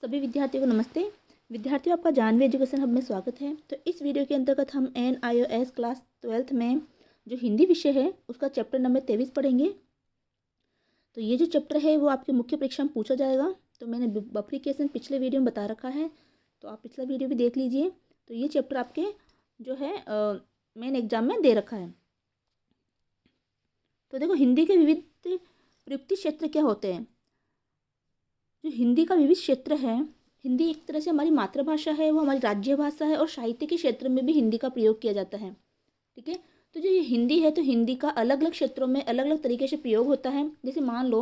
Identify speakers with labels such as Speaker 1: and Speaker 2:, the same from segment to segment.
Speaker 1: सभी विद्यार्थियों को नमस्ते। विद्यार्थियों, आपका जानवी एजुकेशन हब में स्वागत है। तो इस वीडियो के अंतर्गत हम NIOS क्लास 12th में जो हिंदी विषय है उसका चैप्टर नंबर 23 पढ़ेंगे। तो ये जो चैप्टर है वो आपके मुख्य परीक्षा में पूछा जाएगा। तो मैंने बफ्रिकेशन पिछले वीडियो में बता रखा है, तो आप पिछला वीडियो भी देख लीजिए। तो ये चैप्टर आपके जो है मेन एग्जाम में दे रखा है। तो देखो, हिंदी के विविध प्रयुक्ति क्षेत्र क्या होते हैं। जो हिंदी का विविध क्षेत्र है, हिंदी एक तरह से हमारी मातृभाषा है, वो हमारी राज्य भाषा है और साहित्य के क्षेत्र में भी हिंदी का प्रयोग किया जाता है। ठीक है। तो जो ये हिंदी है, तो हिंदी का अलग अलग क्षेत्रों में अलग अलग तरीके से प्रयोग होता है। जैसे मान लो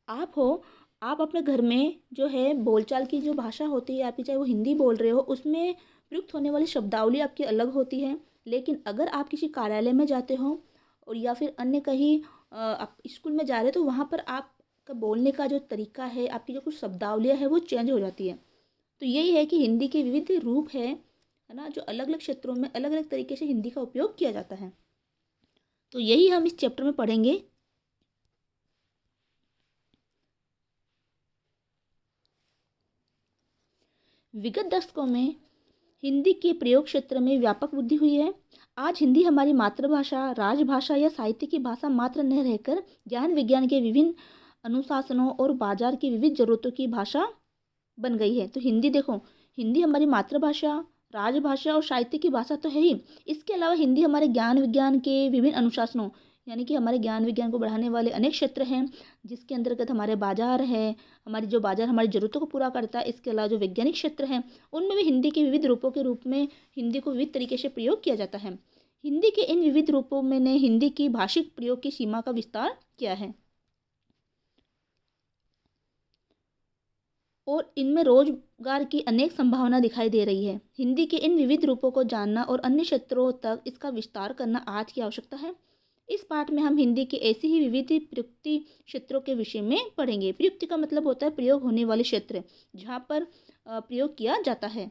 Speaker 1: आप अपने घर में जो है बोलचाल की जो भाषा होती है आपकी, चाहे वो हिंदी बोल रहे हो, उसमें प्रयुक्त होने वाली शब्दावली आपकी अलग होती है। लेकिन अगर आप किसी कार्यालय में जाते हो और या फिर अन्य कहीं आप स्कूल में जा रहे हो, तो वहाँ पर आपका बोलने का जो तरीका है, आपकी जो कुछ शब्दावलियाँ है वो चेंज हो जाती है। तो यही है कि हिंदी के विविध रूप है ना, जो अलग अलग क्षेत्रों में अलग अलग तरीके से हिंदी का उपयोग किया जाता है। तो यही हम इस चैप्टर में पढ़ेंगे। विगत दशकों में हिंदी के प्रयोग क्षेत्र में व्यापक वृद्धि हुई है। आज हिंदी हमारी मातृभाषा, राजभाषा या साहित्य की भाषा मात्र न रहकर ज्ञान विज्ञान के विभिन्न अनुशासनों और बाजार की विविध जरूरतों की भाषा बन गई है। तो हिंदी देखो, हिंदी हमारी मातृभाषा, राजभाषा और साहित्य की भाषा तो है ही। इसके अलावा हिंदी हमारे ज्ञान विज्ञान के विभिन्न अनुशासनों, यानी कि हमारे ज्ञान विज्ञान को बढ़ाने वाले अनेक क्षेत्र हैं, जिसके अंतर्गत हमारे बाजार है, हमारी जो बाजार हमारी ज़रूरतों को पूरा करता है। इसके अलावा जो वैज्ञानिक क्षेत्र हैं, उनमें भी हिंदी के विविध रूपों के रूप में हिंदी को विविध तरीके से प्रयोग किया जाता है। हिंदी के इन विविध रूपों में ने हिंदी की भाषिक प्रयोग की सीमा का विस्तार किया है और इनमें रोजगार की अनेक संभावना दिखाई दे रही है। हिंदी के इन विविध रूपों को जानना और अन्य क्षेत्रों तक इसका विस्तार करना आज की आवश्यकता है। इस पाठ में हम हिंदी के ऐसी ही विविध प्रयुक्ति क्षेत्रों के विषय में पढ़ेंगे। प्रयुक्ति का मतलब होता है प्रयोग होने वाले क्षेत्र, जहाँ पर प्रयोग किया जाता है।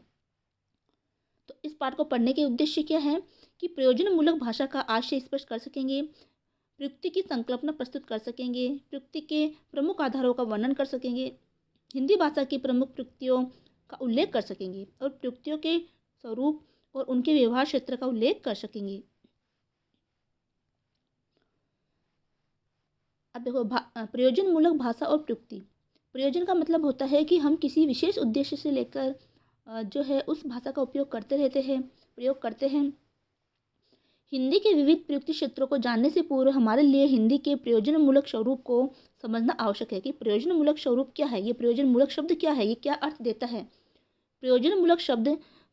Speaker 1: तो इस पाठ को पढ़ने के उद्देश्य क्या है कि प्रयोजन मूलक भाषा का आशय स्पष्ट कर सकेंगे, प्रयुक्ति की संकल्पना प्रस्तुत कर सकेंगे, प्रयुक्ति के प्रमुख आधारों का वर्णन कर सकेंगे, हिंदी भाषा की प्रमुख प्रयुक्तियों का उल्लेख कर सकेंगे और प्रयुक्तियों के स्वरूप और उनके व्यवहार क्षेत्र का उल्लेख कर सकेंगे। अब देखो, प्रयोजन मूलक भाषा और प्रयुक्ति। प्रयोजन का मतलब होता है कि हम किसी विशेष उद्देश्य से लेकर जो है उस भाषा का उपयोग करते रहते हैं, प्रयोग करते हैं। हिंदी के विविध प्रयुक्ति क्षेत्रों को जानने से पूर्व हमारे लिए हिंदी के प्रयोजनमूलक स्वरूप को समझना आवश्यक है कि प्रयोजनमूलक स्वरूप क्या है, ये प्रयोजनमूलक शब्द क्या है, ये क्या अर्थ देता है। प्रयोजनमूलक शब्द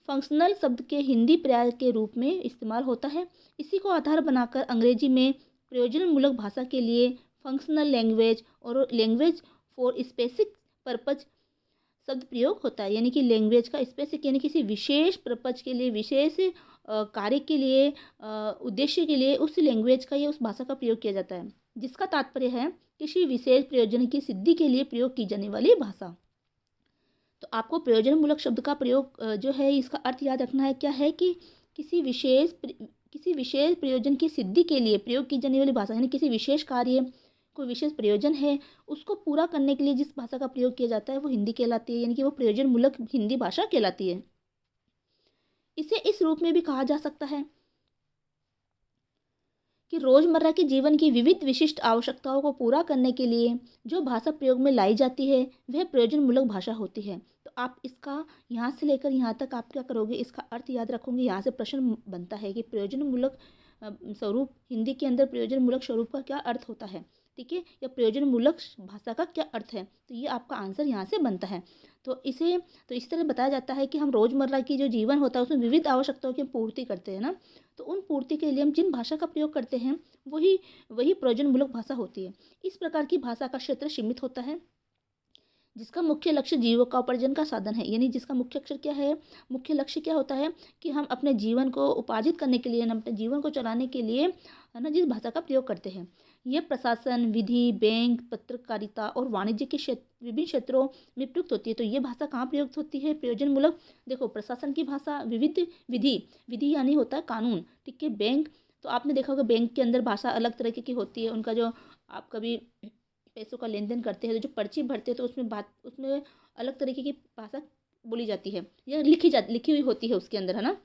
Speaker 1: फंक्शनल शब्द के हिंदी पर्याय के रूप में इस्तेमाल होता है। इसी को आधार बनाकर अंग्रेजी में प्रयोजनमूलक भाषा के लिए फंक्शनल लैंग्वेज और लैंग्वेज फॉर स्पेसिफिक पर्पज शब्द प्रयोग होता है। यानी कि लैंग्वेज का स्पेसिफिक, यानी किसी विशेष पर्पज के लिए, विशेष कार्य के लिए, उद्देश्य के लिए उस लैंग्वेज का या उस भाषा का प्रयोग किया जाता है, जिसका तात्पर्य है किसी विशेष प्रयोजन की सिद्धि के लिए प्रयोग की जाने वाली भाषा। तो आपको प्रयोजनमूलक शब्द का प्रयोग जो है इसका अर्थ याद रखना है। क्या है कि किसी विशेष प्रयोजन की सिद्धि के लिए प्रयोग की जाने वाली भाषा, यानी किसी विशेष कार्य, कोई विशेष प्रयोजन है, उसको पूरा करने के लिए जिस भाषा का प्रयोग किया जाता है वो हिंदी कहलाती है, यानी कि वो प्रयोजनमूलक हिंदी भाषा कहलाती है। इसे इस रूप में भी कहा जा सकता है कि रोजमर्रा के जीवन की विविध विशिष्ट आवश्यकताओं को पूरा करने के लिए जो भाषा प्रयोग में लाई जाती है वह प्रयोजनमूलक भाषा होती है। तो आप इसका यहाँ से लेकर यहाँ तक आप क्या करोगे, इसका अर्थ याद रखोगे। यहाँ से प्रश्न बनता है कि प्रयोजनमूलक स्वरूप, हिंदी के अंदर प्रयोजनमूलक स्वरूप का क्या अर्थ होता है, ठीक है, या प्रयोजनमूलक भाषा का क्या अर्थ है। तो ये आपका आंसर यहाँ से बनता है। तो इस तरह बताया जाता है कि हम रोजमर्रा की जो जीवन होता है उसमें विविध आवश्यकताओं की पूर्ति करते हैं ना, तो उन पूर्ति के लिए हम जिन भाषा का प्रयोग करते हैं वही प्रयोजनमूलक भाषा होती है। इस प्रकार की भाषा का क्षेत्र सीमित होता है, जिसका मुख्य लक्ष्य जीविका उपार्जन का साधन है। यानी जिसका मुख्य अक्षर क्या है, मुख्य लक्ष्य क्या होता है कि हम अपने जीवन को उपार्जित करने के लिए, हम अपने जीवन को चलाने के लिए है ना जिस भाषा का प्रयोग करते हैं। यह प्रशासन, विधि, बैंक, पत्रकारिता और वाणिज्य के विभिन्न क्षेत्रों में प्रयुक्त होती है। तो ये भाषा कहाँ प्रयुक्त होती है प्रयोजनमूलक। देखो, प्रशासन की भाषा, विविध विधि यानी होता है कानून, ठीक है। बैंक, तो आपने देखा होगा बैंक के अंदर भाषा अलग तरीके की होती है। उनका जो आप कभी पैसों का लेन देन करते हैं, तो जो पर्ची भरते हैं तो उसमें अलग तरीके की भाषा बोली जाती है या लिखी हुई होती है उसके अंदर, है ना।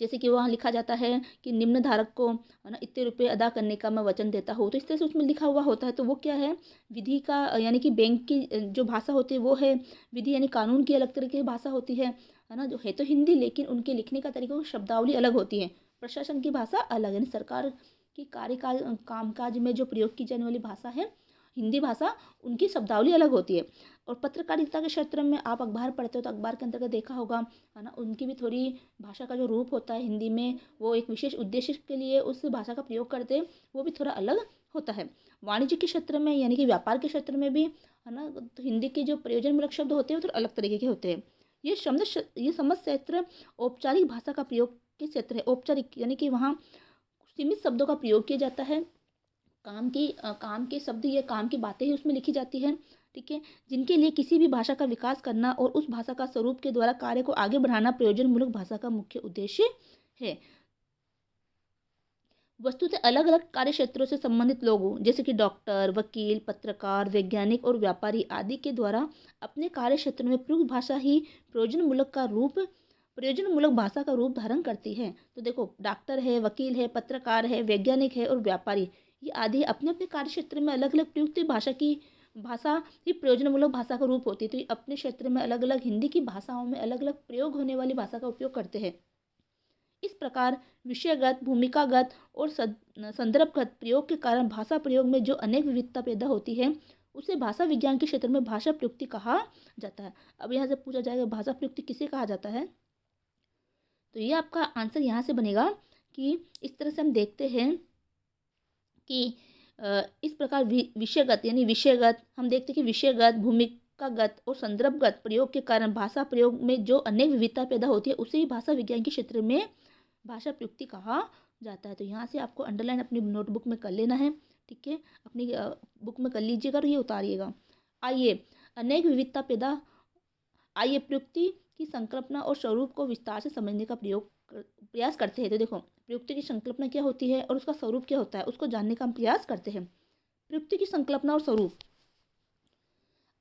Speaker 1: जैसे कि वहाँ लिखा जाता है कि निम्न धारक को, है ना, इतने रुपए अदा करने का मैं वचन देता हूँ, तो इस तरह से उसमें लिखा हुआ होता है। तो वो क्या है, विधि का यानी कि बैंक की जो भाषा होती है वो है विधि, यानी कानून की अलग तरीके की भाषा होती है ना, जो है तो हिंदी, लेकिन उनके लिखने का तरीका, शब्दावली अलग होती है। प्रशासन की भाषा अलग, यानी सरकार की कामकाज में जो प्रयोग की जाने वाली भाषा है हिंदी भाषा, उनकी शब्दावली अलग होती है। और पत्रकारिता के क्षेत्र में आप अखबार पढ़ते हो तो अखबार के अंतर्गत देखा होगा, है ना, उनकी भी थोड़ी भाषा का जो रूप होता है हिंदी में, वो एक विशेष उद्देश्य के लिए उस भाषा का प्रयोग करते हैं, वो भी थोड़ा अलग होता है। वाणिज्य के क्षेत्र में यानी कि व्यापार के क्षेत्र में भी, है ना, तो हिंदी के जो प्रयोजनमूलक शब्द होते हैं वो थोड़ा अलग तरीके के होते हैं। ये समझ क्षेत्र औपचारिक भाषा का प्रयोग के क्षेत्र है। औपचारिक यानी कि वहाँ सीमित शब्दों का प्रयोग किया जाता है, काम के शब्द या काम की बातें ही उसमें लिखी जाती हैं, ठीक है, जिनके लिए किसी भी भाषा का विकास करना और उस भाषा का स्वरूप के द्वारा कार्य को आगे बढ़ाना प्रयोजनमूलक भाषा का मुख्य उद्देश्य है। वस्तुतः अलग अलग कार्य क्षेत्रों से संबंधित लोगों जैसे कि डॉक्टर, वकील, पत्रकार, वैज्ञानिक और व्यापारी आदि के द्वारा अपने कार्य क्षेत्र में प्रयुक्त भाषा ही प्रयोजनमूलक भाषा का रूप धारण करती है। तो देखो, डॉक्टर है, वकील है, पत्रकार है, वैज्ञानिक है और व्यापारी, ये आदि अपने अपने कार्य क्षेत्र में अलग अलग प्रयुक्त भाषा ही प्रयोजनमूलक भाषा का रूप होती है। तो ये अपने क्षेत्र में अलग अलग हिंदी की भाषाओं में अलग अलग प्रयोग होने वाली भाषा का उपयोग करते हैं। इस प्रकार विषयगत, भूमिकागत और संदर्भगत प्रयोग के कारण भाषा प्रयोग में जो अनेक विविधता पैदा होती है उसे भाषा विज्ञान के क्षेत्र में भाषा प्रयुक्ति कहा जाता है। अब यहाँ से पूछा जाएगा भाषा प्रयुक्ति किसे कहा जाता है, तो ये आपका आंसर यहाँ से बनेगा कि इस तरह से हम देखते हैं कि इस प्रकार विषयगत हम देखते हैं कि विषयगत, भूमिकागत और संदर्भगत प्रयोग के कारण भाषा प्रयोग में जो अनेक विविधता पैदा होती है उसे ही भाषा विज्ञान के क्षेत्र में भाषा प्रयुक्ति कहा जाता है। तो यहाँ से आपको अंडरलाइन अपनी नोटबुक में कर लेना है, ठीक है, अपनी बुक में कर लीजिएगा और ये उतारिएगा। आइए प्रयुक्ति की संकल्पना और स्वरूप को विस्तार से समझने का प्रयास करते हैं। तो देखो, प्रयुक्ति की संकल्पना क्या होती है और उसका स्वरूप क्या होता है, उसको जानने का हम प्रयास करते हैं। प्रयुक्ति की संकल्पना और स्वरूप,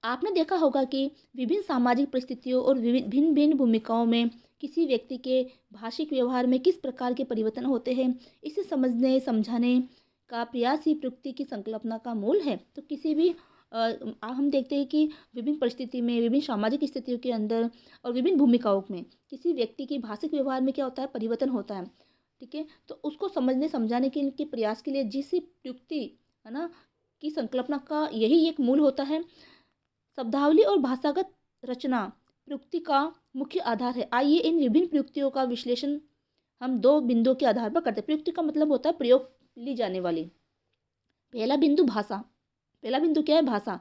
Speaker 1: आपने देखा होगा कि विभिन्न सामाजिक परिस्थितियों और भिन्न भिन्न भूमिकाओं में किसी व्यक्ति के भाषिक व्यवहार में किस प्रकार के परिवर्तन होते हैं, इसे समझाने का प्रयास ही प्रयुक्ति की संकल्पना का मूल है। तो किसी भी हम देखते हैं कि विभिन्न परिस्थिति में, विभिन्न सामाजिक स्थितियों के अंदर और विभिन्न भूमिकाओं में किसी व्यक्ति की भाषिक व्यवहार में क्या होता है, परिवर्तन होता है, ठीक है। तो उसको समझाने के प्रयास के लिए जिस प्रयुक्ति, है ना, की संकल्पना का यही एक मूल होता है। शब्दावली और भाषागत रचना प्रयुक्ति का मुख्य आधार है। आइए इन विभिन्न प्रयुक्तियों का विश्लेषण हम दो बिंदुओं के आधार पर करते हैं। प्रयुक्ति का मतलब होता है प्रयोग ली जाने वाली। पहला बिंदु भाषा। पहला बिंदु क्या है, भाषा।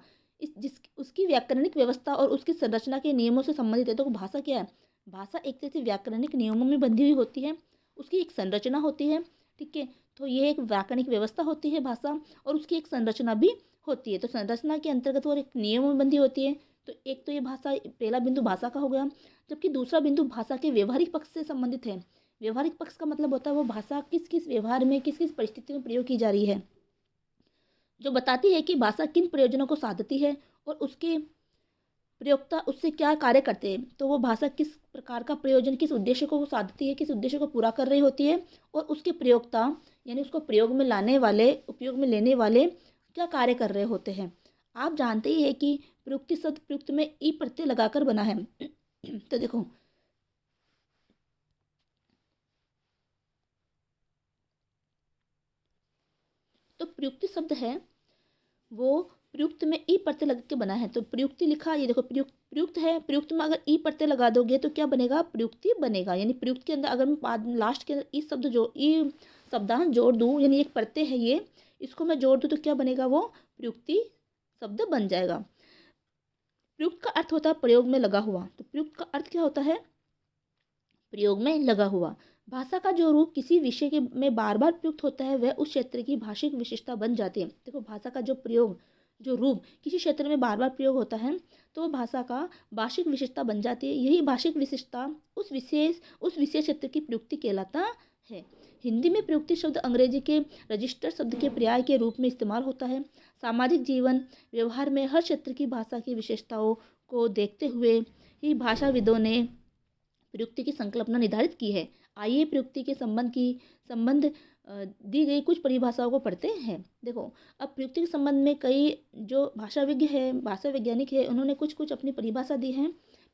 Speaker 1: उसकी व्याकरणिक व्यवस्था और उसकी संरचना के नियमों से संबंधित है। तो भाषा क्या है, भाषा एक तरह से व्याकरणिक नियमों में बंधी हुई होती है, उसकी एक संरचना होती है, ठीक है। तो ये एक व्याकरणिक व्यवस्था होती है भाषा, और उसकी एक संरचना भी होती है। तो संरचना के अंतर्गत वो एक नियमों में बंधी होती है। तो एक तो ये भाषा, पहला बिंदु भाषा का हो गया। जबकि दूसरा बिंदु भाषा के व्यवहारिक पक्ष से संबंधित है। व्यवहारिक पक्ष का मतलब होता है वो भाषा किस किस व्यवहार में, किस किस परिस्थिति में प्रयोग की जा रही है, जो बताती है कि भाषा किन प्रयोजनों को साधती है और उसके प्रयोक्ता उससे क्या कार्य करते हैं। तो वो भाषा किस प्रकार का प्रयोजन, किस उद्देश्य को वो साधती है, किस उद्देश्य को पूरा कर रही होती है, और उसके प्रयोक्ता यानी उसको प्रयोग में लाने वाले, उपयोग में लेने वाले क्या कार्य कर रहे होते हैं। आप जानते ही है कि प्रयुक्ति शब्द प्रयुक्त में ई प्रत्यय लगाकर बना है। तो देखो, तो प्रयुक्ति शब्द है वो प्रयुक्त में ई प्रत्यय लगा के बना है। तो प्रयुक्ति लिखा, ये देखो प्रयुक्त है, प्रयुक्त में अगर ई प्रत्यय लगा दोगे तो क्या बनेगा, प्रयुक्ति बनेगा। यानी प्रयुक्त के अंदर अगर मैं बाद लास्ट के अंदर ई शब्दांश जोड़ दूँ, यानी एक प्रत्यय है ये, इसको मैं जोड़ दूँ तो क्या बनेगा, वो प्रयुक्ति शब्द बन जाएगा। प्रयुक्त का अर्थ होता है प्रयोग में लगा हुआ। तो प्रयुक्त का अर्थ क्या होता है, प्रयोग में लगा हुआ। भाषा का जो रूप किसी विषय के में बार बार प्रयुक्त होता है वह उस क्षेत्र की भाषिक विशेषता बन जाती है। देखो, भाषा का जो प्रयोग, जो रूप किसी क्षेत्र में बार बार प्रयोग होता है तो वो भाषा का भाषिक विशेषता बन जाती है। यही भाषिक विशेषता उस विशेष क्षेत्र की प्रयुक्ति कहलाता है। हिंदी में प्रयुक्ति शब्द अंग्रेजी के रजिस्टर शब्द के पर्याय के रूप में इस्तेमाल होता है। सामाजिक जीवन व्यवहार में हर क्षेत्र की भाषा की विशेषताओं को देखते हुए ही भाषाविदों ने प्रयुक्ति की संकल्पना निर्धारित की है। आइए प्रयुक्ति के संबंध दी गई कुछ परिभाषाओं को पढ़ते हैं। देखो, अब प्रयुक्ति के संबंध में कई जो भाषाविज्ञ है, भाषा वैज्ञानिक है, उन्होंने कुछ अपनी परिभाषा दी है।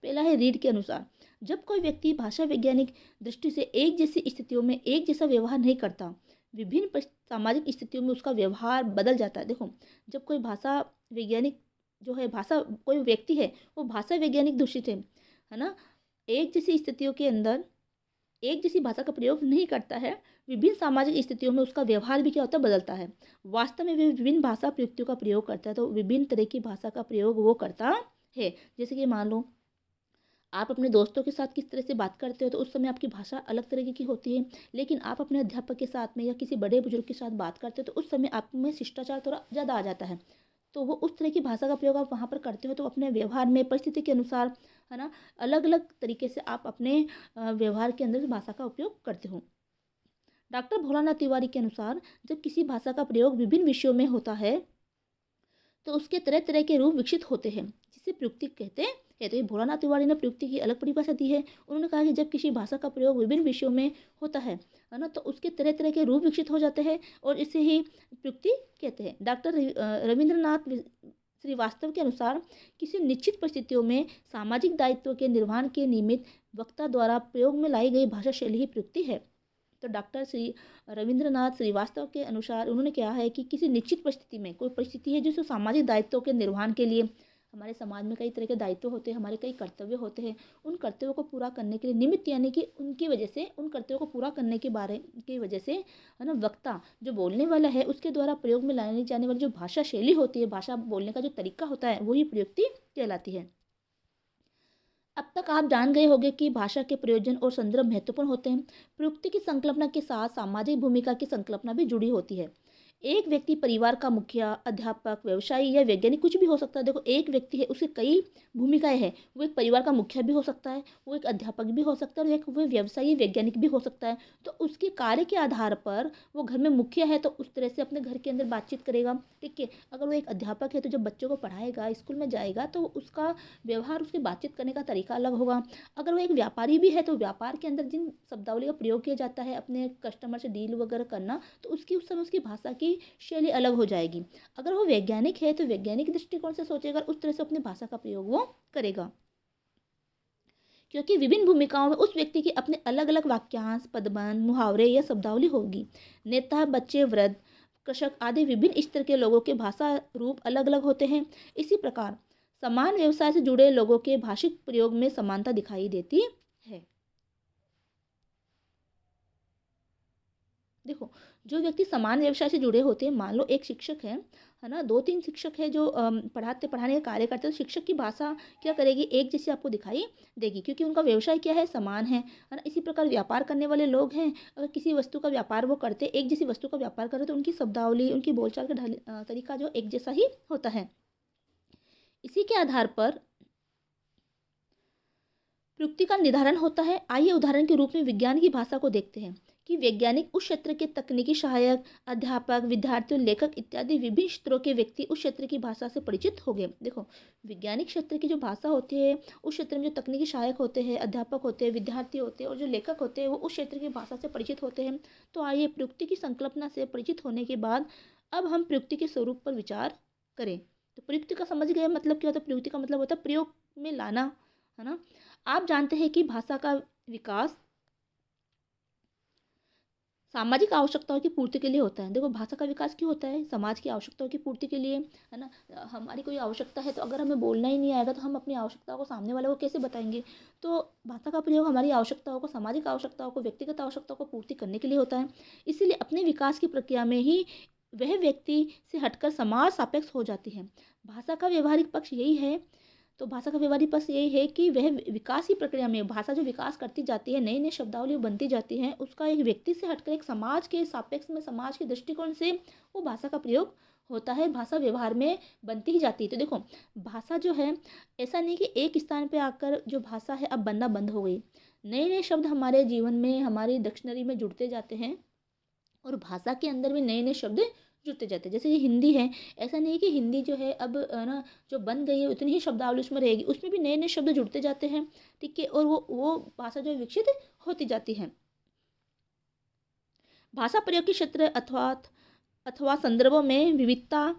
Speaker 1: पहला है रीड के अनुसार, जब कोई व्यक्ति भाषा वैज्ञानिक दृष्टि से एक जैसी स्थितियों में एक जैसा व्यवहार नहीं करता, विभिन्न सामाजिक स्थितियों में उसका व्यवहार बदल जाता है। देखो, जब कोई भाषा वैज्ञानिक जो है, कोई व्यक्ति है वो भाषा वैज्ञानिक दृष्टि से, है ना, एक जैसी स्थितियों के अंदर एक जैसी भाषा का प्रयोग नहीं करता है, विभिन्न सामाजिक स्थितियों में उसका व्यवहार भी क्या होता है, बदलता है। वास्तव में वे विभिन्न भाषा प्रयुक्तियों का प्रयोग करता है, तो विभिन्न तरह की भाषा का प्रयोग वो करता है। जैसे कि मान लो आप अपने दोस्तों के साथ किस तरह से बात करते हो, तो उस समय आपकी भाषा अलग तरीके की होती है। लेकिन आप अपने अध्यापक के साथ में या किसी बड़े बुजुर्ग के साथ बात करते हो, तो उस समय आप में शिष्टाचार थोड़ा ज़्यादा आ जाता है। तो वो उस तरह की भाषा का प्रयोग आप वहाँ पर करते हो, तो अपने व्यवहार में परिस्थिति के अनुसार, है ना, अलग अलग तरीके से आप अपने व्यवहार के अंदर भाषा का उपयोग करते हो। डॉक्टर भोलानाथ तिवारी के अनुसार जब किसी भाषा का प्रयोग विभिन्न विषयों में होता है तो उसके तरह तरह के रूप विकसित होते हैं, जिसे प्रयुक्ति कहते हैं। तो ये भोलानाथ तिवारी ने प्रयुक्ति की अलग परिभाषा दी है। उन्होंने कहा कि जब किसी भाषा का प्रयोग विभिन्न विषयों में होता है ना, तो उसके तरह तरह के रूप विकसित हो जाते हैं और इसे ही प्रयुक्ति कहते हैं। डॉक्टर रविंद्रनाथ श्रीवास्तव के अनुसार किसी निश्चित परिस्थितियों में सामाजिक दायित्व के निर्वहन के निमित्त वक्ता द्वारा प्रयोग में लाई गई भाषा शैली ही प्रयुक्ति है। तो डॉक्टर रविंद्रनाथ श्रीवास्तव के अनुसार उन्होंने कहा है कि किसी निश्चित परिस्थिति में, कोई परिस्थिति है जिसमें सामाजिक दायित्वों के निर्वहन के लिए, हमारे समाज में कई तरह के दायित्व होते हैं, हमारे कई कर्तव्य होते हैं, उन कर्तव्यों को पूरा करने के लिए निमित्त, यानी कि उनकी वजह से, उन कर्तव्यों को पूरा करने के बारे की वजह से, है ना, वक्ता जो बोलने वाला है उसके द्वारा प्रयोग में लाई जाने वाली जो भाषा शैली होती है, भाषा बोलने का जो तरीका होता है, वही प्रयुक्ति कहलाती है। अब तक आप जान गए होंगे कि भाषा के प्रयोजन और संदर्भ महत्वपूर्ण होते हैं। प्रयुक्ति की संकल्पना के साथ सामाजिक भूमिका की संकल्पना भी जुड़ी होती है। एक व्यक्ति परिवार का मुखिया, अध्यापक, व्यवसायी या वैज्ञानिक कुछ भी हो सकता है। देखो, एक व्यक्ति है, उसकी कई भूमिकाएं हैं। वो एक परिवार का मुखिया भी हो सकता है, वो एक अध्यापक भी हो सकता है, और एक वो व्यवसायी वैज्ञानिक भी हो सकता है। तो उसके कार्य के आधार पर वो घर में मुखिया है तो उस तरह से अपने घर के अंदर बातचीत करेगा, ठीक है। अगर वो एक अध्यापक है तो जब बच्चों को पढ़ाएगा, स्कूल में जाएगा, तो उसका व्यवहार, उसकी बातचीत करने का तरीका अलग होगा। अगर वो एक व्यापारी भी है तो व्यापार के अंदर जिन शब्दावली का प्रयोग किया जाता है अपने कस्टमर से डील वगैरह करना, तो उसकी उस समय उसकी भाषा की शैली अलग हो जाएगी। अगर वो वैज्ञानिक है तो वैज्ञानिक दृष्टिकोण से सोचेगा, उस तरह से अपनी भाषा का प्रयोग वो करेगा। क्योंकि विभिन्न भूमिकाओं में उस व्यक्ति की अपने अलग अलग वाक्यांश, पदबंध, मुहावरे या शब्दावली होगी। नेता, बच्चे, वृद्ध, कृषक आदि विभिन्न स्तर के लोगों के भाषा रूप अलग अलग होते हैं। इसी प्रकार समान व्यवसाय से जुड़े लोगों के भाषिक प्रयोग में समानता दिखाई देती है। देखो, जो व्यक्ति समान व्यवसाय से जुड़े होते हैं, मान लो एक शिक्षक है ना, 2-3 शिक्षक है जो पढ़ाने का कार्य करते हैं, तो शिक्षक की भाषा क्या करेगी, एक जैसी आपको दिखाई देगी, क्योंकि उनका व्यवसाय क्या है, समान है ना। इसी प्रकार व्यापार करने वाले लोग हैं, अगर किसी वस्तु का व्यापार वो करते, एक जैसी वस्तु का व्यापार करें, तो उनकी शब्दावली, उनकी बोलचाल का तरीका जो एक जैसा ही होता है। इसी के आधार पर प्रयुक्ति का निर्धारण होता है। आइए उदाहरण के रूप में विज्ञान की भाषा को देखते हैं कि वैज्ञानिक उस क्षेत्र के तकनीकी सहायक, अध्यापक, विद्यार्थी, लेखक इत्यादि विभिन्न क्षेत्रों के व्यक्ति उस क्षेत्र की भाषा से परिचित हो गए। देखो, वैज्ञानिक क्षेत्र की जो भाषा होती है, उस क्षेत्र में जो तकनीकी सहायक होते हैं, अध्यापक होते हैं, विद्यार्थी होते हैं और जो लेखक होते हैं, वो उस क्षेत्र की भाषा से परिचित होते हैं। तो आइए प्रयुक्ति की संकल्पना से परिचित होने के बाद अब हम प्रयुक्ति के स्वरूप पर विचार करें। तो प्रयुक्ति का समझ गए मतलब क्या होता है। प्रयुक्ति का मतलब होता है प्रयोग में लाना, है ना। आप जानते हैं कि भाषा का विकास सामाजिक आवश्यकताओं की पूर्ति के लिए होता है। देखो, भाषा का विकास क्यों होता है, समाज की आवश्यकताओं की पूर्ति के लिए, है ना। हमारी कोई आवश्यकता है तो अगर हमें बोलना ही नहीं आएगा तो हम अपनी आवश्यकताओं को सामने वाले को कैसे बताएंगे। तो भाषा का प्रयोग हमारी आवश्यकताओं को, सामाजिक आवश्यकताओं को, व्यक्तिगत आवश्यकताओं को पूर्ति करने के लिए होता है। इसीलिए अपने विकास की प्रक्रिया में ही वह व्यक्ति से हटकर समाज सापेक्ष हो जाती है। भाषा का व्यवहारिक पक्ष यही है। तो भाषा का व्यवहारिक पक्ष यही है कि वह विकास की प्रक्रिया में भाषा जो विकास करती जाती है, नई नई शब्दावली बनती जाती हैं, उसका एक व्यक्ति से हटकर एक समाज के सापेक्ष में, समाज के दृष्टिकोण से वो भाषा का प्रयोग होता है। भाषा व्यवहार में बनती ही जाती है। तो देखो, भाषा जो है, ऐसा नहीं कि एक स्थान पे आकर जो भाषा है अब बनना बंद हो गई। नए नए शब्द हमारे जीवन में, हमारी डिक्शनरी में जुड़ते जाते हैं। और भाषा के अंदर भी नए नए शब्द जुड़ते जाते हैं। जैसे कि हिंदी है, ऐसा नहीं है कि हिंदी जो है अब ना जो बन गई है उतनी ही शब्दावली उसमें रहेगी, उसमें भी नए नए शब्द जुड़ते जाते हैं। ठीक है, और वो भाषा जो है विकसित होती जाती है। भाषा प्रयोग के क्षेत्र अथवा अथवा संदर्भों में विविधता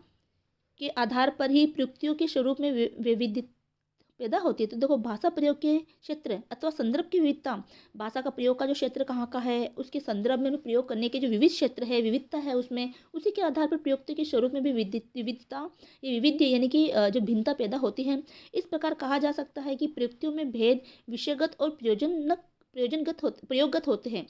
Speaker 1: के आधार पर ही प्रयुक्तियों के स्वरूप में विविधता पैदा होती है। तो देखो, भाषा प्रयोग के क्षेत्र अथवा संदर्भ की विविधता, भाषा का प्रयोग का जो क्षेत्र कहाँ का है, उसके संदर्भ में प्रयोग करने के जो विविध क्षेत्र है, विविधता है उसमें, उसी के आधार पर प्रयुक्ति के स्वरूप में भी विविधता, ये विविध्य यानी कि जो भिन्नता पैदा होती है। इस प्रकार कहा जा सकता है कि प्रयुक्तियों में भेद विषयगत और प्रयोगगत होते हैं।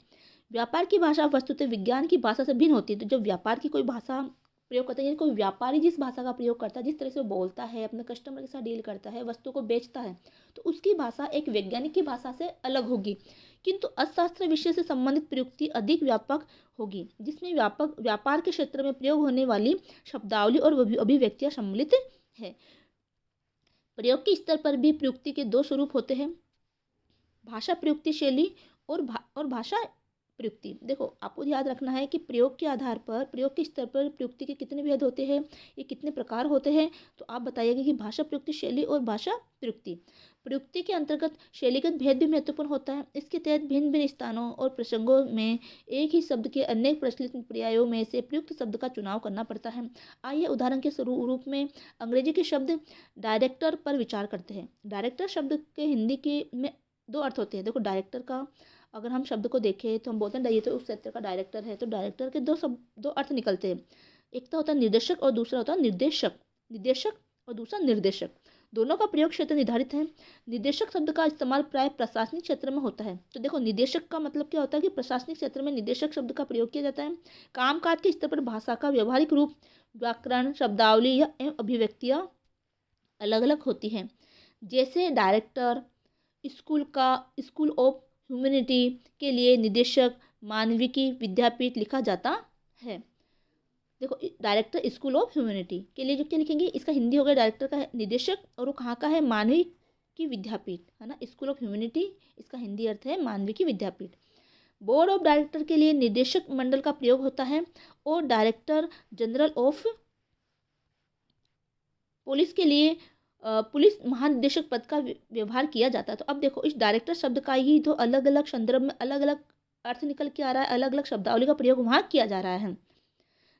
Speaker 1: व्यापार की भाषा वस्तुतः विज्ञान की भाषा से भिन्न होती है। तो जब व्यापार की कोई भाषा प्रयोग करता है, यानी कोई व्यापारी जिस भाषा का प्रयोग करता है, जिस तरह से वो बोलता है, अपने कस्टमर के साथ डील करता है, वस्तु को बेचता है, तो उसकी भाषा एक वैज्ञानिक की भाषा से अलग होगी। किंतु अर्थशास्त्र विषय से संबंधित प्रयुक्ति अधिक व्यापक होगी, जिसमें व्यापार के क्षेत्र में प्रयोग होने वाली शब्दावली और अभिव्यक्तियां सम्मिलित है। प्रयोग के स्तर पर भी प्रयुक्ति के दो स्वरूप होते हैं, भाषा प्रयुक्ति शैली और भाषा प्रयुक्ति। देखो, आपको याद रखना है कि प्रयोग के आधार पर, प्रयोग के स्तर पर प्रयुक्ति के कितने भेद होते हैं, ये कितने प्रकार होते हैं। तो आप बताइएगा कि भाषा प्रयुक्ति शैली और भाषा प्रयुक्ति। प्रयुक्ति के अंतर्गत शैलीगत भेद भी महत्वपूर्ण होता है। इसके तहत भिन्न भिन्न स्थानों और प्रसंगों में एक ही शब्द के अनेक प्रचलित पर्यायों में से प्रयुक्त शब्द का चुनाव करना पड़ता है। आइए उदाहरण के रूप में अंग्रेजी के शब्द डायरेक्टर पर विचार करते हैं। डायरेक्टर शब्द के हिंदी के में दो अर्थ होते हैं। देखो, डायरेक्टर का अगर हम शब्द को देखें तो हम बोलते हैं ये तो उस क्षेत्र का डायरेक्टर है। तो डायरेक्टर के दो अर्थ निकलते हैं। एक तो होता है निर्देशक और दूसरा होता है निर्देशक और दूसरा निर्देशक। दोनों का प्रयोग क्षेत्र निर्धारित है। निर्देशक शब्द का इस्तेमाल प्राय प्रशासनिक क्षेत्र में होता है। तो देखो, निर्देशक का मतलब क्या होता है कि प्रशासनिक क्षेत्र में निर्देशक शब्द का प्रयोग किया जाता है। कामकाज के स्तर पर भाषा का व्यवहारिक रूप, व्याकरण, शब्दावली या एवं अभिव्यक्तियाँ अलग अलग होती हैं। जैसे डायरेक्टर, स्कूल ऑफ ह्यूमैनिटी के लिए निदेशक मानविकी विद्यापीठ लिखा जाता है। देखो, डायरेक्टर स्कूल ऑफ ह्यूमैनिटी के लिए जो क्या लिखेंगे, इसका हिंदी हो गया डायरेक्टर का है निदेशक, और वो कहाँ का है, मानविकी विद्यापीठ, है ना। स्कूल ऑफ ह्यूमैनिटी, इसका हिंदी अर्थ है मानविकी विद्यापीठ। बोर्ड ऑफ डायरेक्टर के लिए निदेशक मंडल का प्रयोग होता है, और डायरेक्टर जनरल ऑफ पुलिस के लिए पुलिस महानिदेशक पद का व्यवहार किया जाता है। तो अब देखो, इस डायरेक्टर शब्द का ही तो अलग अलग संदर्भ में अलग अलग अर्थ निकल के आ रहा है, अलग अलग शब्दावली का प्रयोग वहाँ किया जा रहा है।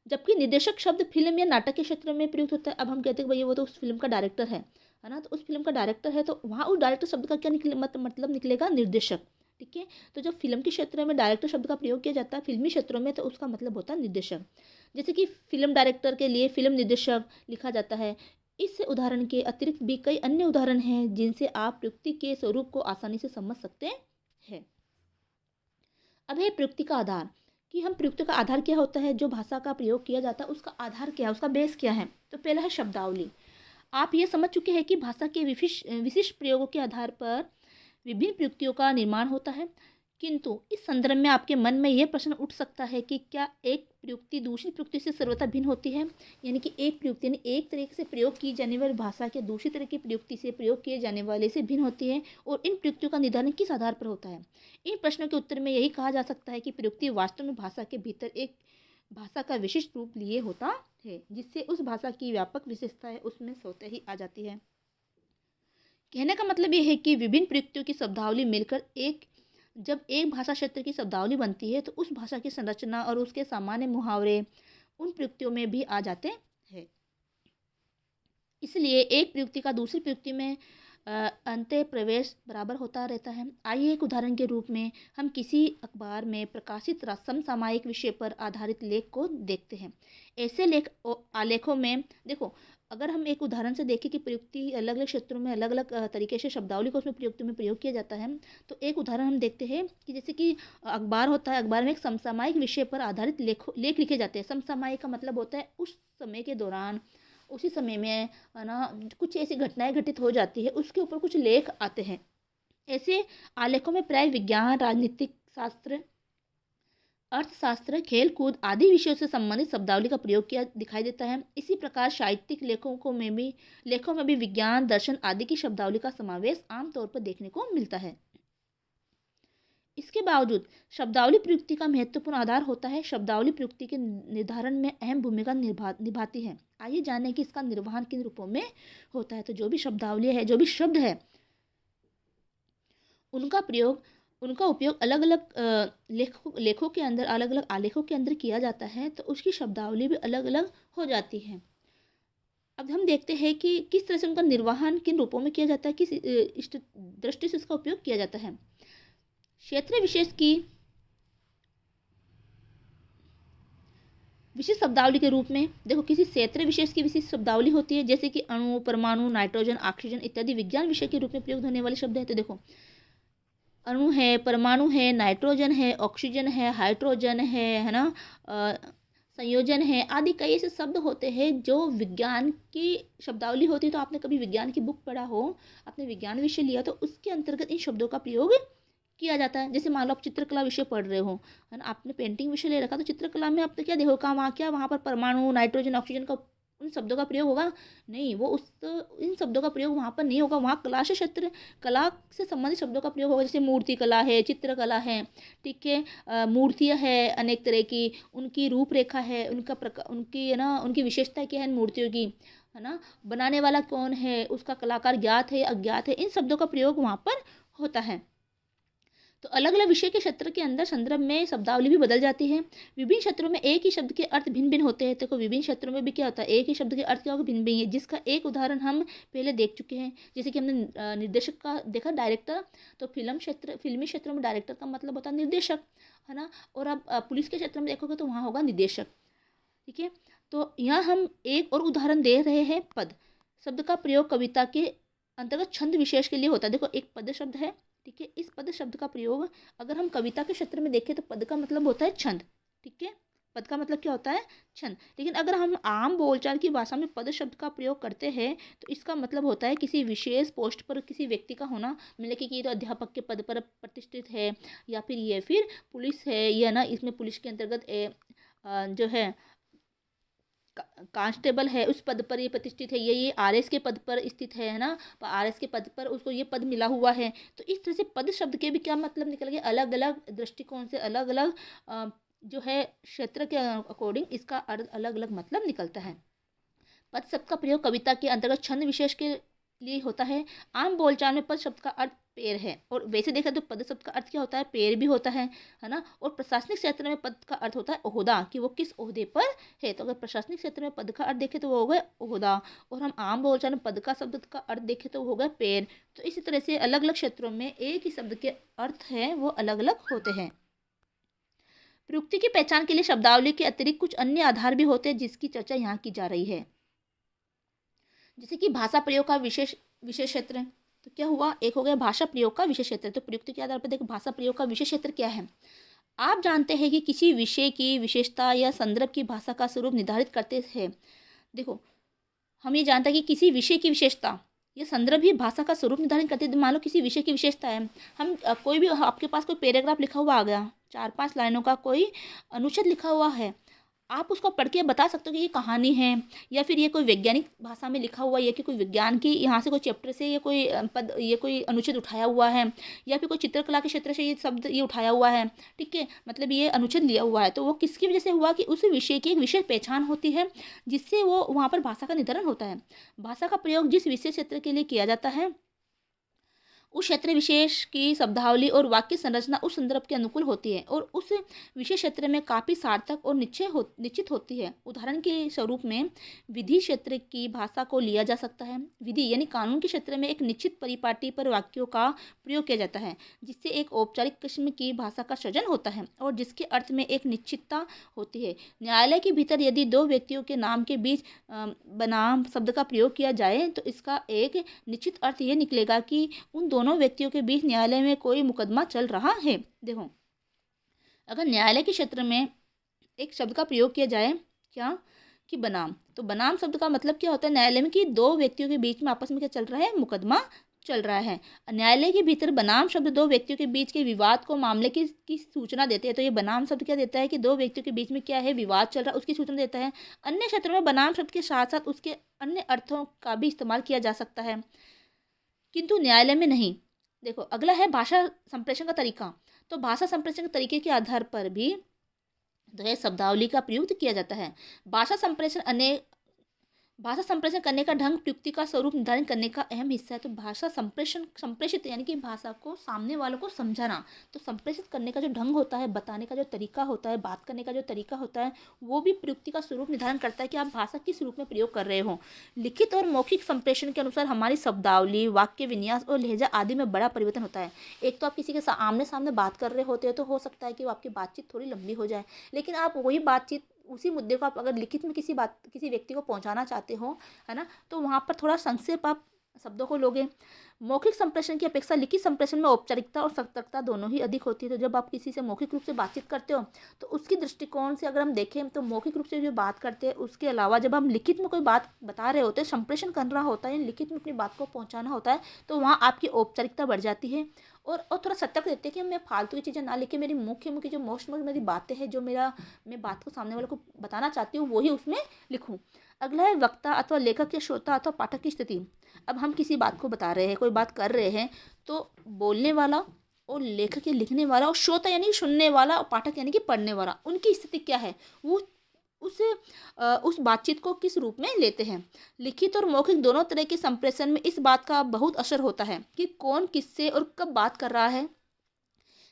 Speaker 1: जबकि निर्देशक शब्द फिल्म या नाटक के क्षेत्र में प्रयुक्त होता है। अब हम कहते हैं भैया वो तो उस फिल्म का डायरेक्टर है ना। तो उस फिल्म का डायरेक्टर है, तो वहाँ उस डायरेक्टर शब्द का क्या मतलब निकलेगा, निर्देशक। ठीक है, तो जब फिल्म के क्षेत्र में डायरेक्टर शब्द का प्रयोग किया जाता है फिल्मी क्षेत्रों में, तो उसका मतलब होता है निर्देशक। जैसे कि फिल्म डायरेक्टर के लिए फिल्म निर्देशक लिखा जाता है। इस उदाहरण के अतिरिक्त भी कई अन्य उदाहरण हैं जिनसे आप प्रयुक्ति के स्वरूप को आसानी से समझ सकते हैं। अब है प्रयुक्ति का आधार, कि हम प्रयुक्ति का आधार क्या होता है, जो भाषा का प्रयोग किया जाता है उसका आधार क्या है, उसका बेस क्या है। तो पहला है शब्दावली। आप ये समझ चुके हैं कि भाषा के विशिष्ट प्रयोगों के आधार पर विभिन्न प्रयुक्तियों का निर्माण होता है। किंतु इस संदर्भ में आपके मन में यह प्रश्न उठ सकता है कि क्या एक प्रयुक्ति दूसरी प्रयुक्ति से सर्वथा भिन्न होती है। यानी कि एक प्रयुक्ति यानी एक तरीके से प्रयोग की जाने वाली भाषा के दूसरी तरह की प्रयुक्ति से प्रयोग किए जाने वाले से भिन्न होती है, और इन प्रयुक्तियों का निर्धारण किस आधार पर होता है। इन प्रश्नों के उत्तर में यही कहा जा सकता है कि प्रयुक्ति वास्तव में भाषा के भीतर एक भाषा का विशिष्ट रूप लिए होता है, जिससे उस भाषा की व्यापक विशेषता है उसमें स्वतः ही आ जाती है। कहने का मतलब यह है कि विभिन्न प्रयुक्तियों की शब्दावली मिलकर जब एक भाषा क्षेत्र की शब्दावली बनती है, तो उस भाषा की संरचना और उसके सामान्य मुहावरे उन प्रयुक्तियों में भी आ जाते हैं। इसलिए एक प्रयुक्ति का दूसरी प्रयुक्ति में अंतः प्रवेश बराबर होता रहता है। आइए एक उदाहरण के रूप में हम किसी अखबार में प्रकाशित समसामयिक विषय पर आधारित लेख को देखते हैं। ऐसे आलेखों में देखो, अगर हम एक उदाहरण से देखें कि प्रयुक्ति अलग अलग क्षेत्रों में अलग अलग तरीके से शब्दावली को उसमें प्रयुक्ति में प्रयोग किया जाता है, तो एक उदाहरण हम देखते हैं कि जैसे कि अखबार होता है, अखबार में एक समसामयिक विषय पर आधारित लेख लिखे जाते हैं। समसामयिक का मतलब होता है उस समय के दौरान, उसी समय में है ना, कुछ ऐसी घटनाएं घटित हो जाती है, उसके ऊपर कुछ लेख आते हैं। ऐसे आलेखों में प्राय विज्ञान, राजनीतिक शास्त्र, अर्थशास्त्र, खेल कूद आदि विषयों से संबंधित शब्दावली का प्रयोग किया दिखाई देता है। इसी प्रकार साहित्यिक लेखों में भी विज्ञान, दर्शन आदि की शब्दावली का समावेश आमतौर पर देखने को मिलता है। इसके बावजूद शब्दावली प्रयुक्ति का महत्वपूर्ण आधार होता है, शब्दावली प्रयुक्ति के निर्धारण में अहम भूमिका निभाती है। आइए जानें कि इसका निर्वहन किन रूपों में होता है। तो जो भी शब्दावली है, जो भी शब्द है, उनका उपयोग अलग अलग लेखों के अंदर, अलग अलग आलेखों के अंदर किया जाता है, तो उसकी शब्दावली भी अलग अलग हो जाती है। अब हम देखते हैं कि किस तरह से उनका निर्वहन किन रूपों में किया जाता है, किस दृष्टि से उसका उपयोग किया जाता है। क्षेत्र विशेष की विशिष्ट शब्दावली के रूप में देखो, किसी क्षेत्र विशेष की विशिष्ट शब्दावली होती है, जैसे कि अणु, परमाणु, नाइट्रोजन, ऑक्सीजन इत्यादि विज्ञान विषय के रूप में प्रयुक्त होने वाले शब्द है। तो देखो, अणु है, परमाणु है, नाइट्रोजन है, ऑक्सीजन है, हाइड्रोजन है ना, संयोजन है, आदि कई ऐसे शब्द होते हैं जो विज्ञान की शब्दावली होती है। तो आपने कभी विज्ञान की बुक पढ़ा हो, आपने विज्ञान विषय लिया, तो उसके अंतर्गत इन शब्दों का प्रयोग किया जाता है। जैसे मान लो आप चित्रकला विषय पढ़ रहे हो, है ना, आपने पेंटिंग विषय ले रखा, तो चित्रकला में आपने क्या देखो, वहाँ पर परमाणु, नाइट्रोजन, ऑक्सीजन का, उन शब्दों का प्रयोग होगा नहीं, इन शब्दों का प्रयोग वहाँ पर नहीं होगा। वहाँ कला से संबंधित शब्दों का प्रयोग होगा, जैसे मूर्ति कला है, चित्रकला है, ठीक है, मूर्तियाँ है अनेक तरह की, उनकी रूपरेखा है, उनकी है ना, उनकी विशेषता क्या है मूर्तियों की, है ना, बनाने वाला कौन है, उसका कलाकार ज्ञात है या अज्ञात है, इन शब्दों का प्रयोग वहाँ पर होता है। तो अलग अलग विषय के क्षेत्र के अंदर संदर्भ में शब्दावली भी बदल जाती है। विभिन्न क्षेत्रों में एक ही शब्द के अर्थ भिन्न भिन्न होते हैं। देखो, विभिन्न क्षेत्रों में भी क्या होता है, एक ही शब्द के अर्थ क्या होगा, भिन्न भिन्न है, जिसका एक उदाहरण हम पहले देख चुके हैं। जैसे कि हमने निर्देशक का देखा, डायरेक्टर, तो फिल्मी क्षेत्रों में डायरेक्टर का मतलब होता है निर्देशक, है ना, और अब पुलिस के क्षेत्र में देखोगे तो वहाँ होगा निदेशक, ठीक है। तो यहाँ हम एक और उदाहरण दे रहे हैं, पद शब्द का प्रयोग कविता के अंतर्गत छंद विशेष के लिए होता है। देखो, एक पद शब्द है, ठीक है, इस पद शब्द का प्रयोग अगर हम कविता के क्षेत्र में देखें तो पद का मतलब होता है छंद, ठीक है, पद का मतलब क्या होता है, छंद। लेकिन अगर हम आम बोलचाल की भाषा में पद शब्द का प्रयोग करते हैं तो इसका मतलब होता है किसी विशेष पोस्ट पर किसी व्यक्ति का होना, मतलब कि ये तो अध्यापक के पद पर प्रतिष्ठित है, या फिर ये फिर पुलिस है, या ना इसमें पुलिस के अंतर्गत जो है कांस्टेबल है, उस पद पर ये प्रतिष्ठित है, ये आरएस के पद पर स्थित है ना, आरएस के पद पर उसको ये पद मिला हुआ है। तो इस तरह से पद शब्द के भी क्या मतलब निकल गए, अलग अलग दृष्टिकोण से, अलग अलग जो है क्षेत्र के अकॉर्डिंग इसका अर्थ अलग अलग मतलब निकलता है। पद शब्द का प्रयोग कविता के अंतर्गत छंद विशेष के लिए होता है। आम बोलचाल में पद शब्द का अर्थ पेड़ है, और वैसे देखा तो पद शब्द का अर्थ क्या होता है, पेड़ भी होता है ना। और प्रशासनिक क्षेत्र में पद का अर्थ होता है ओहदा, कि वो किस ओहदे पर है। तो अगर प्रशासनिक क्षेत्र में पद का अर्थ देखें तो वो हो गया ओहदा, और हम आम बोलचाल में पद का शब्द का अर्थ देखें तो वो हो गया पेड़। तो इसी तरह से अलग अलग क्षेत्रों में एक ही शब्द के अर्थ हैं वो अलग अलग होते हैं। प्रयुक्ति की पहचान के लिए शब्दावली के अतिरिक्त कुछ अन्य आधार भी होते हैं जिसकी चर्चा यहाँ की जा रही है। जैसे कि भाषा प्रयोग का विशेष क्षेत्र, तो क्या हुआ, एक हो गया भाषा प्रयोग का विशेष क्षेत्र। तो प्रयुक्ति के आधार पर देखो भाषा प्रयोग का विशेष क्षेत्र क्या है। आप जानते हैं कि किसी विषय की विशेषता या संदर्भ की भाषा का स्वरूप निर्धारित करते हैं। देखो, हम ये जानते हैं कि किसी विषय की विशेषता या संदर्भ ही भाषा का स्वरूप निर्धारित करते हैं। मान लो किसी विषय की विशेषता है, हम कोई भी, आपके पास कोई पैराग्राफ लिखा हुआ आ गया, 4-5 लाइनों का कोई अनुच्छेद लिखा हुआ है, आप उसको पढ़ के बता सकते हो कि ये कहानी है, या फिर ये कोई वैज्ञानिक भाषा में लिखा हुआ है, कि कोई विज्ञान की यहाँ से कोई चैप्टर से ये कोई पद, ये कोई अनुच्छेद उठाया हुआ है, या फिर कोई चित्रकला के क्षेत्र से ये शब्द ये उठाया हुआ है, ठीक है, मतलब ये अनुच्छेद लिया हुआ है। तो वो किसकी वजह से हुआ कि उस विषय की एक विशेष पहचान होती है, जिससे वो वहाँ पर भाषा का निर्धारण होता है। भाषा का प्रयोग जिस विशेष क्षेत्र के लिए किया जाता है, उस क्षेत्र विशेष की शब्दावली और वाक्य संरचना उस संदर्भ के अनुकूल होती है, और उस विशेष क्षेत्र में काफ़ी सार्थक और निश्चित होती है। उदाहरण के स्वरूप में विधि क्षेत्र की भाषा को लिया जा सकता है। विधि यानी कानून के क्षेत्र में एक निश्चित परिपाटी पर वाक्यों का प्रयोग किया जाता है, जिससे एक औपचारिक किस्म की भाषा का सृजन होता है और जिसके अर्थ में एक निश्चितता होती है। न्यायालय के भीतर यदि दो व्यक्तियों के नाम के बीच बनाम शब्द का प्रयोग किया जाए तो इसका एक निश्चित अर्थ ये निकलेगा कि उन दोनों व्यक्तियों के बीच न्यायालय में कोई मुकदमा चल रहा है। देखो, अगर न्यायालय के क्षेत्र में एक शब्द का प्रयोग किया जाए, क्या कि बनाम, तो बनाम शब्द का मतलब क्या होता है, न्यायालय में कि दो व्यक्तियों के बीच में आपस में क्या चल रहा है, मुकदमा चल रहा है। न्यायालय के भीतर बनाम शब्द दो व्यक्तियों के बीच के विवाद को, मामले की सूचना देते हैं। तो ये बनाम शब्द क्या देता है कि दो व्यक्तियों के बीच में क्या है, विवाद चल रहा है, उसकी सूचना देता है। अन्य क्षेत्रों में बनाम शब्द के साथ साथ उसके अन्य अर्थों का भी इस्तेमाल किया जा सकता है, किंतु न्यायालय में नहीं। देखो, अगला है भाषा संप्रेषण का तरीका। तो भाषा संप्रेषण के तरीके के आधार पर भी जो है शब्दावली का प्रयुक्त किया जाता है। भाषा संप्रेषण करने का ढंग प्रयुक्ति का स्वरूप निर्धारण करने का अहम हिस्सा है। तो भाषा संप्रेषित यानी कि भाषा को सामने वालों को समझाना। तो संप्रेषित करने का जो ढंग होता है, बताने का जो तरीका होता है, बात करने का जो तरीका होता है, वो भी प्रयुक्ति का स्वरूप निर्धारण करता है कि आप भाषा किस रूप में प्रयोग कर रहे हो। लिखित और मौखिक संप्रेषण के अनुसार हमारी शब्दावली, वाक्य विन्यास और लहजा आदि में बड़ा परिवर्तन होता है। एक तो आप किसी के आमने सामने बात कर रहे होते हो तो हो सकता है कि आपकी बातचीत थोड़ी लंबी हो जाए, लेकिन आप वही बातचीत, उसी मुद्दे को आप अगर लिखित में किसी व्यक्ति को पहुंचाना चाहते हो, है ना, तो वहाँ पर थोड़ा संक्षेप आप शब्दों को लोगे। मौखिक संप्रेषण की अपेक्षा लिखित संप्रेषण में औपचारिकता और सतर्कता दोनों ही अधिक होती है। तो जब आप किसी से मौखिक रूप से बातचीत करते हो तो उसकी दृष्टिकोण से अगर हम देखें तो मौखिक रूप से जो बात करते हैं, उसके अलावा जब हम लिखित में कोई बात बता रहे होते हैं, संप्रेषण कर रहा होता है, लिखित में अपनी बात को पहुँचाना होता है, तो वहाँ आपकी औपचारिकता बढ़ जाती है और थोड़ा सतर्क रहते हैं कि मैं फालतू की चीज़ें ना लिखे, मेरी मुख्य जो मोस्ट मेरी बातें हैं, जो मैं बात को सामने वाले को बताना चाहती हूँ वही उसमें लिखूँ। अगला है वक्ता अथवा लेखक या श्रोता अथवा पाठक की स्थिति। अब हम किसी बात को बता रहे हैं, कोई बात कर रहे हैं, तो बोलने वाला और लेखक या लिखने वाला और श्रोता यानी सुनने वाला और पाठक यानी कि पढ़ने वाला, उनकी स्थिति क्या है, वो उस बातचीत को किस रूप में लेते हैं। लिखित और मौखिक दोनों तरह के संप्रेषण में इस बात का बहुत असर होता है कि कौन किससे और कब बात कर रहा है।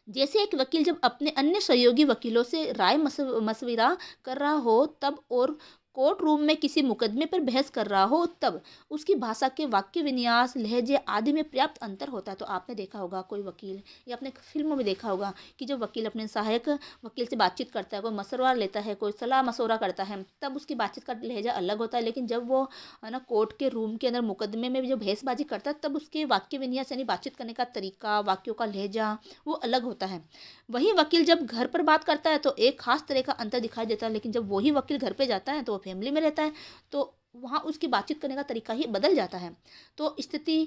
Speaker 1: जैसे एक वकील जब अपने अन्य सहयोगी वकीलों से राय मशविरा कर रहा हो तब, और कोर्ट रूम में किसी मुकदमे पर बहस कर रहा हो तब, उसकी भाषा के वाक्य विन्यास, लहजे आदि में पर्याप्त अंतर होता है। तो आपने देखा होगा कोई वकील, या अपने फिल्मों में देखा होगा कि जब वकील अपने सहायक वकील से बातचीत करता है, कोई मशवरा लेता है, कोई सलाह मशवरा करता है, तब उसकी बातचीत का लहजा अलग होता है। लेकिन जब वो है ना कोर्ट के रूम के अंदर मुकदमे में जो बहसबाजी करता है, तब उसके वाक्य विन्यास यानी बातचीत करने का तरीका, वाक्यों का लहजा वो अलग होता है। वही वकील जब घर पर बात करता है तो एक खास तरह का अंतर दिखाई देता है, लेकिन जब वही वकील घर पे जाता है तो वो फैमिली में रहता है, तो वहाँ उसकी बातचीत करने का तरीका ही बदल जाता है। तो स्थिति,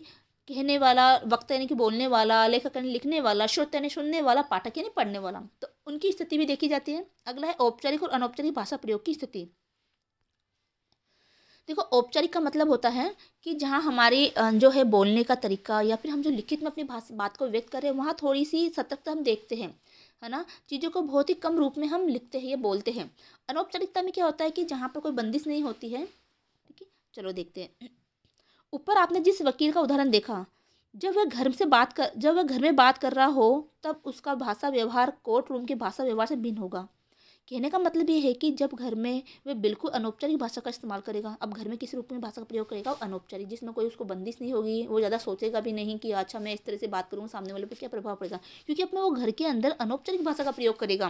Speaker 1: कहने वाला, वक्ता यानी कि बोलने वाला, लेखक यानी लिखने वाला, श्रोता यानी सुनने वाला, पाठक यानी पढ़ने वाला, तो उनकी स्थिति भी देखी जाती है। अगला है औपचारिक और अनौपचारिक भाषा प्रयोग की स्थिति। देखो, औपचारिक का मतलब होता है कि जहाँ हमारी जो है बोलने का तरीका, या फिर हम जो लिखित में अपनी बात को व्यक्त कर रहे हैं, वहाँ थोड़ी सी सतर्कता हम देखते हैं, है ना, चीज़ों को बहुत ही कम रूप में हम लिखते हैं या बोलते हैं। अनौपचारिकता में क्या होता है कि जहाँ पर कोई बंदिश नहीं होती है। ठीक है, चलो देखते हैं। ऊपर आपने जिस वकील का उदाहरण देखा, जब वह घर में बात कर रहा हो तब उसका भाषा व्यवहार कोर्ट रूम के भाषा व्यवहार से भिन्न होगा। कहने का मतलब ये है कि जब घर में वे बिल्कुल अनौपचारिक भाषा का इस्तेमाल करेगा। अब घर में किस रूप में भाषा का प्रयोग करेगा, वो अनौपचारिक, जिसमें कोई उसको बंदिश नहीं होगी, वो ज़्यादा सोचेगा भी नहीं कि अच्छा मैं इस तरह से बात करूँ, सामने वाले पे क्या प्रभाव पड़ेगा, क्योंकि अपने वो घर के अंदर अनौपचारिक भाषा का प्रयोग करेगा,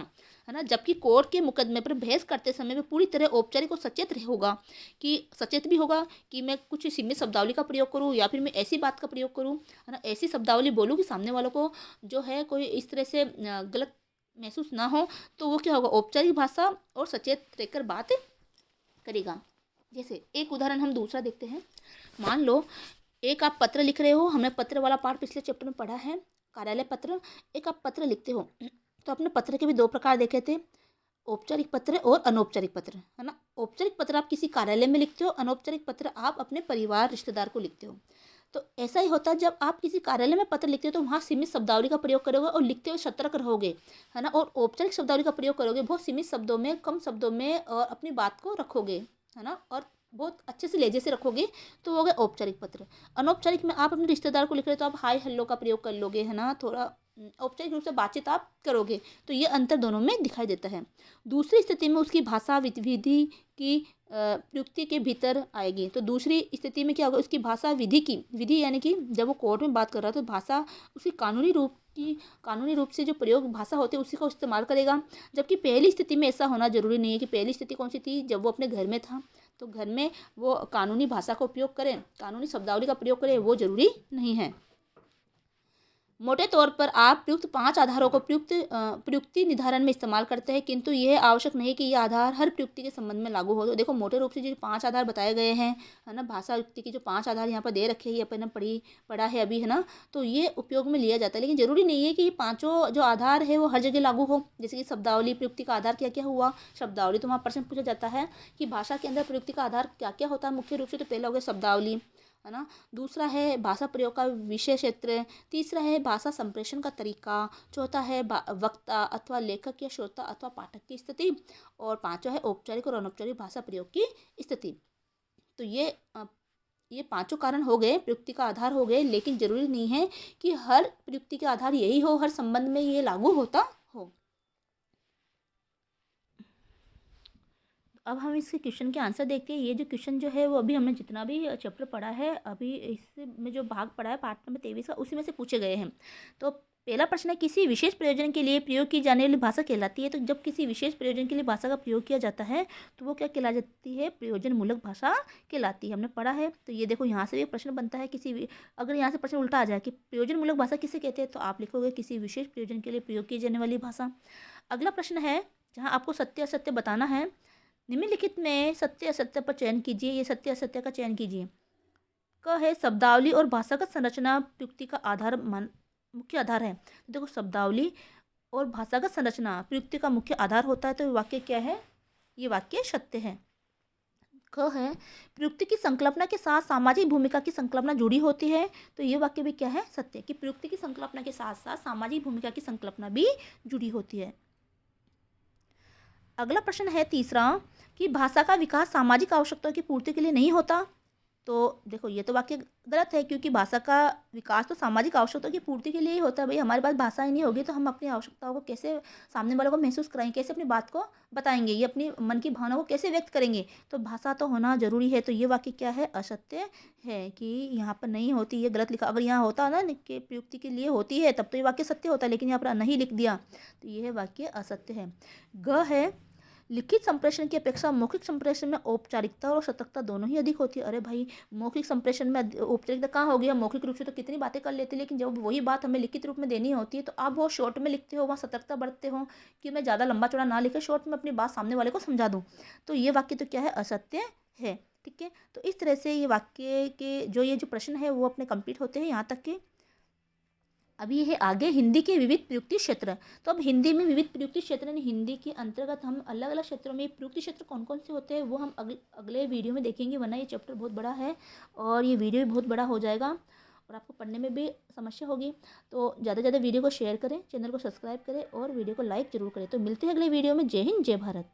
Speaker 1: है ना। जबकि कोर्ट के मुकदमे पर बहस करते समय वे पूरी तरह औपचारिक और सचेत भी होगा कि मैं कुछ सीमित शब्दावली का प्रयोग करूँ या फिर मैं ऐसी बात का प्रयोग करूँ, है ना, ऐसी शब्दावली बोलूँ कि सामने वालों को जो है कोई इस तरह से गलत महसूस ना हो। तो वो क्या होगा, औपचारिक भाषा और सचेत रहकर बात करेगा। जैसे एक उदाहरण हम दूसरा देखते हैं। मान लो एक आप पत्र लिख रहे हो, हमने पत्र वाला पार्ट पिछले चैप्टर में पढ़ा है, कार्यालय पत्र। एक आप पत्र लिखते हो, तो अपने पत्र के भी दो प्रकार देखे थे, औपचारिक पत्र और अनौपचारिक पत्र, है ना। औपचारिक पत्र आप किसी कार्यालय में लिखते हो, अनौपचारिक पत्र आप अपने परिवार रिश्तेदार को लिखते हो। तो ऐसा ही होता है, जब आप किसी कार्यालय में पत्र लिखते हो तो वहाँ सीमित शब्दावली का प्रयोग करोगे और लिखते हुए सतर्क रहोगे, है ना, और औपचारिक शब्दावली का प्रयोग करोगे, बहुत सीमित शब्दों में, कम शब्दों में, और अपनी बात को रखोगे, है ना, और बहुत अच्छे से लहजे से रखोगे, तो वो हो गए औपचारिक पत्र। अनौपचारिक में आप अपने रिश्तेदार को लिख रहे हो तो आप हाय हेलो का प्रयोग कर लोगे, है ना, थोड़ा औपचारिक रूप से बातचीत आप करोगे। तो ये अंतर दोनों में दिखाई देता है। दूसरी स्थिति में उसकी भाषा विधि की प्रयुक्ति के भीतर आएगी। तो दूसरी स्थिति में क्या होगा, उसकी भाषा विधि यानी कि जब वो कोर्ट में बात कर रहा है तो भाषा उसकी कानूनी रूप से जो प्रयोग भाषा होती है उसी का इस्तेमाल करेगा। जबकि पहली स्थिति में ऐसा होना जरूरी नहीं है। कि पहली स्थिति कौन सी थी, जब वो अपने घर में था, तो घर में वो कानूनी भाषा का उपयोग करें, कानूनी शब्दावली का प्रयोग करें, वो जरूरी नहीं है। मोटे तौर पर आप प्रयुक्त 5 आधारों को प्रयुक्ति निर्धारण में इस्तेमाल करते हैं, किंतु यह आवश्यक नहीं कि यह आधार हर प्रयुक्ति के संबंध में लागू हो। तो देखो, मोटे रूप से जो 5 आधार बताए गए हैं, है ना, भाषा युक्ति के जो 5 आधार यहाँ पर दे रखे हैं, ये अपन ने पढ़ा है अभी, है ना, तो ये उपयोग में लिया जाता है। लेकिन जरूरी नहीं है कि ये 5 जो आधार है वो हर जगह लागू हो। जैसे कि शब्दावली, प्रयुक्ति का आधार क्या क्या हुआ, शब्दावली, तो वहाँ प्रश्न पूछा जाता है कि भाषा के अंदर प्रयुक्ति का आधार क्या क्या होता है मुख्य रूप से। तो पहला हो गया शब्दावली, है ना। दूसरा है भाषा प्रयोग का विषय क्षेत्र। तीसरा है भाषा संप्रेषण का तरीका। चौथा है वक्ता अथवा लेखक या श्रोता अथवा पाठक की स्थिति। और पांचवा है औपचारिक और अनौपचारिक भाषा प्रयोग की स्थिति। तो ये पांचों कारण हो गए, प्रयुक्ति का आधार हो गए, लेकिन जरूरी नहीं है कि हर प्रयुक्ति का आधार यही हो, हर संबंध में ये लागू होता हो। अब हम इसके क्वेश्चन के आंसर देखते हैं। ये जो क्वेश्चन जो है वो अभी हमने जितना भी चैप्टर पढ़ा है, अभी इसमें जो भाग पढ़ा है पार्ट नंबर 23 का, उसी में से पूछे गए हैं। तो पहला प्रश्न है, किसी विशेष प्रयोजन के लिए प्रयोग की जाने वाली भाषा कहलाती है। तो जब किसी विशेष प्रयोजन के लिए भाषा का प्रयोग किया जाता है तो वो क्या कहला जाती है, प्रयोजन मूलक भाषा कहलाती है। हमने पढ़ा है। तो ये देखो यहाँ से भी प्रश्न बनता है, अगर यहाँ से प्रश्न उल्टा आ जाए कि प्रयोजन मूलक भाषा किसे कहते हैं, तो आप लिखोगे किसी विशेष प्रयोजन के लिए प्रयोग की जाने वाली भाषा। अगला प्रश्न है, जहाँ आपको सत्य असत्य बताना है। निम्नलिखित में सत्य असत्य पर चयन कीजिए। ये सत्य असत्य का चयन कीजिए। क है, शब्दावली और भाषागत संरचना प्रयुक्ति का मुख्य आधार है। देखो, शब्दावली और भाषागत संरचना प्रयुक्ति का मुख्य आधार होता है। तो वाक्य क्या है, ये वाक्य सत्य है। क है, प्रयुक्ति की संकल्पना के साथ सामाजिक भूमिका की संकल्पना जुड़ी होती है। तो ये वाक्य भी क्या है, सत्य, कि प्रयुक्ति की संकल्पना के साथ साथ सामाजिक भूमिका की संकल्पना भी जुड़ी होती है। अगला प्रश्न है तीसरा, कि भाषा का विकास सामाजिक आवश्यकताओं की पूर्ति के लिए नहीं होता। तो देखो, ये तो वाक्य गलत है, क्योंकि भाषा का विकास तो सामाजिक आवश्यकताओं की पूर्ति के लिए ही होता है। भाई, हमारे पास भाषा ही नहीं होगी तो हम अपनी आवश्यकताओं को कैसे सामने वालों को महसूस कराएंगे, कैसे अपनी बात को बताएंगे, ये अपनी मन की भावनाओं को कैसे व्यक्त करेंगे। तो भाषा तो होना जरूरी है। तो ये वाक्य क्या है, असत्य है, कि यहाँ पर नहीं होती, ये गलत लिखा। अगर यहाँ होता ना कि प्रयुक्ति के लिए होती है, तब तो ये वाक्य सत्य होता है, लेकिन यहाँ पर नहीं लिख दिया, तो यह वाक्य असत्य है। ग है, लिखित संप्रेषण की अपेक्षा मौखिक संप्रेषण में औपचारिकता और सतर्कता दोनों ही अधिक होती है। अरे भाई, मौखिक संप्रेषण में औपचारिकता कहाँ होगी, हम मौखिक रूप से तो कितनी बातें कर लेते हैं, लेकिन जब वही बात हमें लिखित रूप में देनी होती है तो आप बहुत शॉर्ट में लिखते हो, वहाँ सतर्कता बरतते हो कि मैं ज़्यादा लंबा चौड़ा ना लिखे, शॉर्ट में अपनी बात सामने वाले को समझा दूँ। तो ये वाक्य तो क्या है, असत्य है। ठीक है, तो इस तरह से ये वाक्य के जो प्रश्न है वो अपने कंप्लीट होते हैं यहाँ तक के। अभी ये है आगे हिंदी के विविध प्रयुक्ति क्षेत्र। तो अब हिंदी में विविध प्रयुक्ति क्षेत्र, यानी हिंदी के अंतर्गत हम अलग अलग क्षेत्रों में प्रयुक्ति क्षेत्र कौन कौन से होते हैं वो हम अगले वीडियो में देखेंगे, वरना ये चैप्टर बहुत बड़ा है और ये वीडियो भी बहुत बड़ा हो जाएगा और आपको पढ़ने में भी समस्या होगी। तो ज़्यादा से ज़्यादा वीडियो को शेयर करें, चैनल को सब्सक्राइब करें और वीडियो को लाइक ज़रूर करें। तो मिलते हैं अगले वीडियो में। जय हिंद, जय भारत।